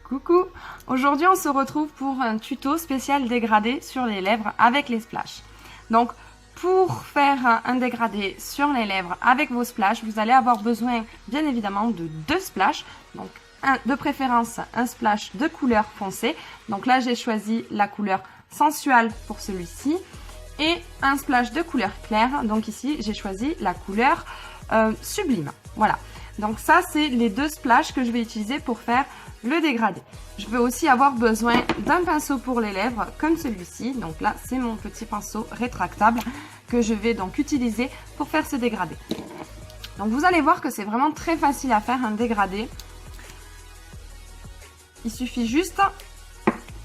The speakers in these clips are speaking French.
Coucou! Aujourd'hui on se retrouve pour un tuto spécial dégradé sur les lèvres avec les splashes. Donc pour faire un dégradé sur les lèvres avec vos splashes, vous allez avoir besoin bien évidemment de 2 splashes. Donc de préférence un splash de couleur foncée. Donc là j'ai choisi la couleur sensuelle pour celui-ci. Et un splash de couleur claire. Donc ici j'ai choisi la couleur sublime. Voilà. Donc ça c'est les 2 splashes que je vais utiliser pour faire le dégradé. Je vais aussi avoir besoin d'un pinceau pour les lèvres comme celui-ci. Donc là c'est mon petit pinceau rétractable que je vais donc utiliser pour faire ce dégradé. Donc vous allez voir que c'est vraiment très facile à faire un dégradé. Il suffit juste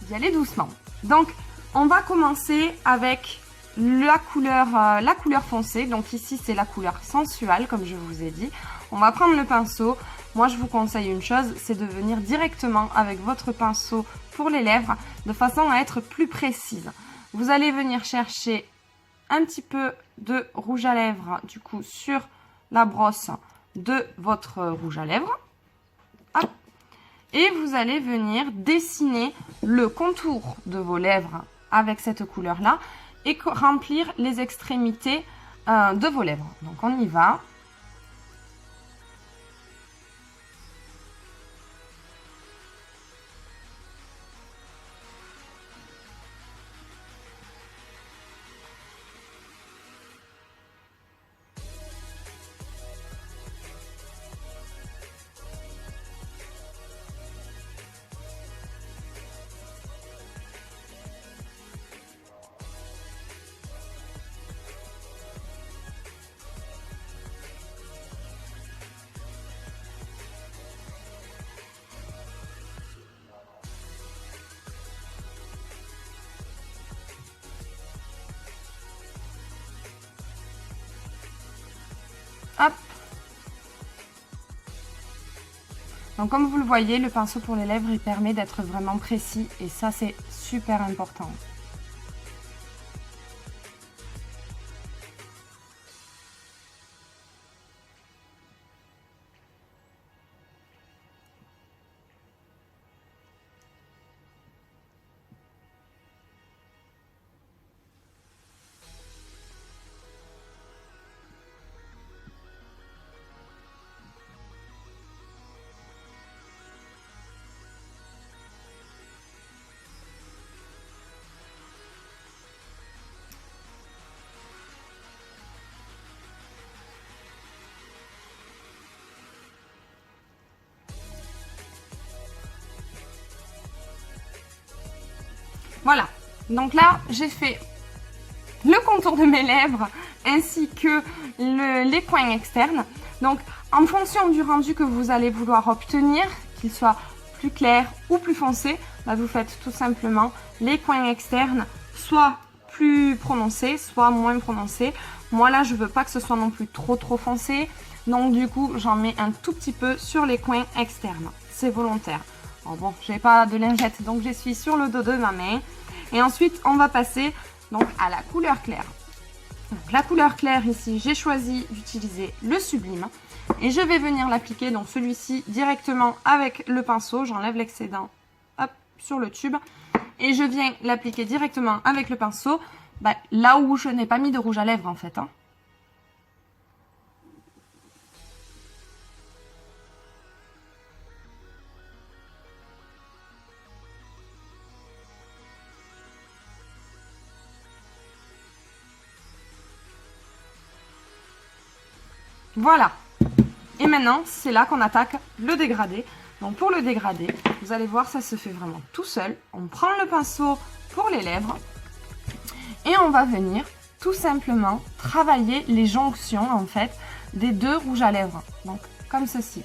d'y aller doucement. Donc on va commencer avec la couleur foncée. Donc ici c'est la couleur sensuelle comme je vous ai dit. On va prendre le pinceau. Moi je vous conseille une chose, c'est de venir directement avec votre pinceau pour les lèvres de façon à être plus précise. Vous allez venir chercher un petit peu de rouge à lèvres du coup sur la brosse de votre rouge à lèvres. Hop. Et vous allez venir dessiner le contour de vos lèvres avec cette couleur là et remplir les extrémités de vos lèvres. Donc on y va. Hop. Donc comme vous le voyez, le pinceau pour les lèvres, il permet d'être vraiment précis et ça c'est super important. Voilà, donc là j'ai fait le contour de mes lèvres ainsi que les coins externes. Donc en fonction du rendu que vous allez vouloir obtenir, qu'il soit plus clair ou plus foncé, bah, vous faites tout simplement les coins externes soit plus prononcés, soit moins prononcés. Moi là je veux pas que ce soit non plus trop foncé, donc du coup j'en mets un tout petit peu sur les coins externes, c'est volontaire. Bon, j'ai pas de lingette, donc j'essuie sur le dos de ma main. Et ensuite, on va passer donc à la couleur claire. Donc, la couleur claire, ici, j'ai choisi d'utiliser le sublime. Et je vais venir l'appliquer, donc celui-ci, directement avec le pinceau. J'enlève l'excédent, hop, sur le tube. Et je viens l'appliquer directement avec le pinceau, là où je n'ai pas mis de rouge à lèvres, en fait. Voilà. Et maintenant, c'est là qu'on attaque le dégradé. Donc pour le dégradé, vous allez voir, ça se fait vraiment tout seul. On prend le pinceau pour les lèvres et on va venir tout simplement travailler les jonctions en fait des 2 rouges à lèvres. Donc comme ceci.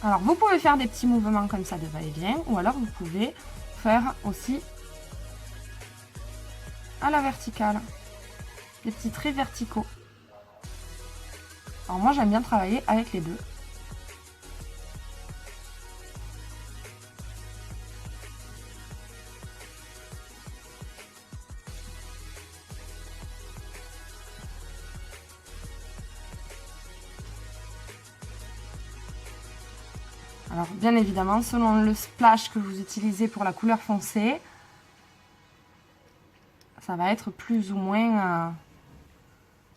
Alors vous pouvez faire des petits mouvements comme ça de va-et-vient ou alors vous pouvez faire aussi à la verticale des petits traits verticaux. Alors moi j'aime bien travailler avec les 2. Alors bien évidemment, selon le splash que vous utilisez pour la couleur foncée, ça va être plus ou moins...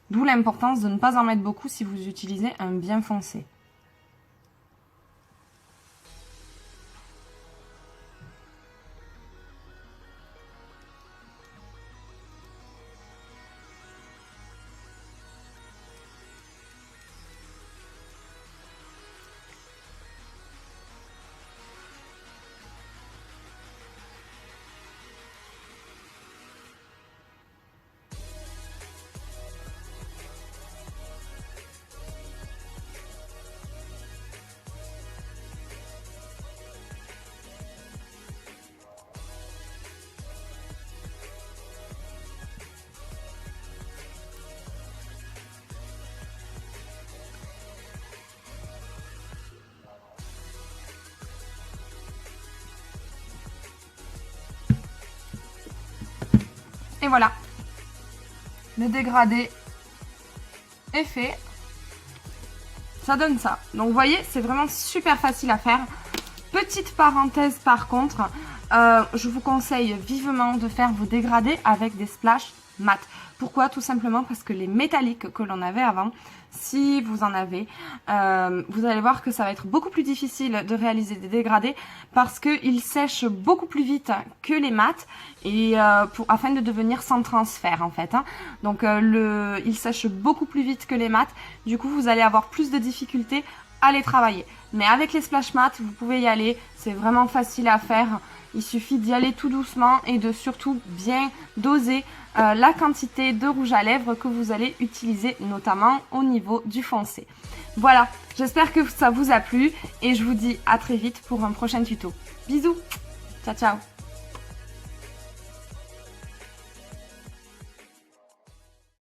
D'où l'importance de ne pas en mettre beaucoup si vous utilisez un bien foncé. Et voilà, le dégradé est fait. Ça donne ça. Donc vous voyez, c'est vraiment super facile à faire. Petite parenthèse par contre, je vous conseille vivement de faire vos dégradés avec des splashes mat. Pourquoi? Tout simplement parce que les métalliques que l'on avait avant, si vous en avez, vous allez voir que ça va être beaucoup plus difficile de réaliser des dégradés parce qu'ils sèchent beaucoup plus vite que les mats et afin de devenir sans transfert en fait. Hein. Donc ils sèchent beaucoup plus vite que les mats, du coup vous allez avoir plus de difficultés à les travailler. Mais avec les splash mats, vous pouvez y aller, c'est vraiment facile à faire. Il suffit d'y aller tout doucement et de surtout bien doser la quantité de rouge à lèvres que vous allez utiliser, notamment au niveau du foncé. Voilà, j'espère que ça vous a plu et je vous dis à très vite pour un prochain tuto. Bisous, ciao ciao.